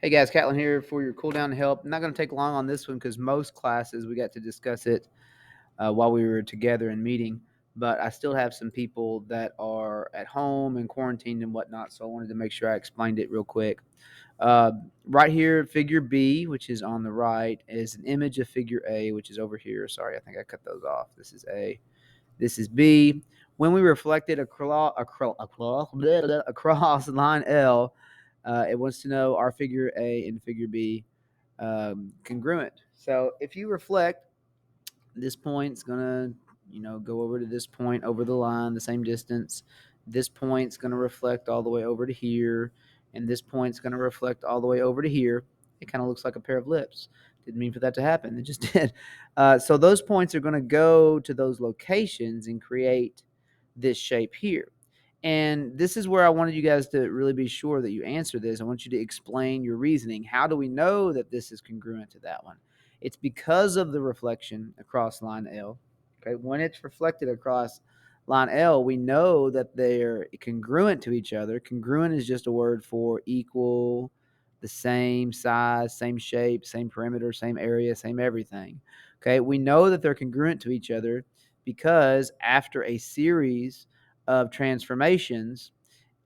Hey guys, Catlin here for your cool down help. I'm not going to take long on this one because most classes we got to discuss it while we were together in meeting, but I still have some people that are at home and quarantined and whatnot, so I wanted to make sure I explained it real quick. Uh, right here, figure B, which is on the right, is an image of figure A, which is over here. Sorry, I think I cut those off. This is A. This is B. When we reflected across line L, it wants to know are figure A and figure B congruent. So if you reflect, this point's gonna, go over to this point over the line, the same distance. This point's gonna reflect all the way over to here, and this point's gonna reflect all the way over to here. It kind of looks like a pair of lips. Didn't mean for that to happen. It just did. So those points are going to go to those locations and create this shape here. And this is where I wanted you guys to really be sure that you answer this. I want you to explain your reasoning. How do we know that this is congruent to that one? It's because of the reflection across line L. Okay, when it's reflected across line L, we know that they're congruent to each other. Congruent is just a word for equal, the same size, same shape, same perimeter, same area, same everything. Okay, we know that they're congruent to each other because after a series of transformations,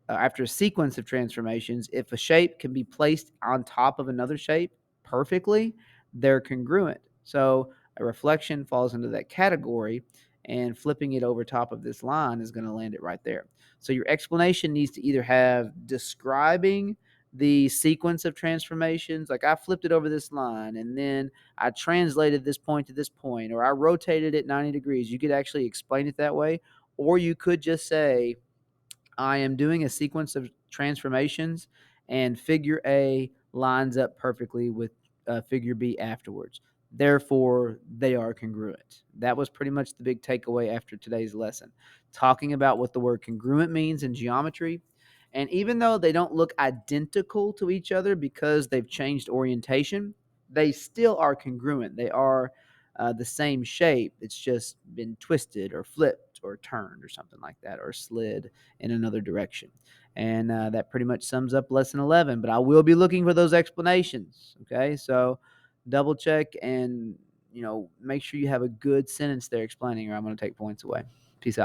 after a sequence of transformations, if a shape can be placed on top of another shape perfectly, they're congruent. So a reflection falls into that category, and flipping it over top of this line is going to land it right there. So your explanation needs to either have describing the sequence of transformations, like I flipped it over this line and then I translated this point to this point, or I rotated it 90 degrees. You could actually explain it that way, or you could just say, I am doing a sequence of transformations, and figure A lines up perfectly with figure B afterwards. Therefore, they are congruent. That was pretty much the big takeaway after today's lesson. Talking about what the word congruent means in geometry. And even though they don't look identical to each other because they've changed orientation, they still are congruent. They are the same shape. It's just been twisted or flipped or turned or something like that, or slid in another direction. And that pretty much sums up lesson 11. But I will be looking for those explanations. Okay, so double check and make sure you have a good sentence there explaining, or I'm going to take points away. Peace out.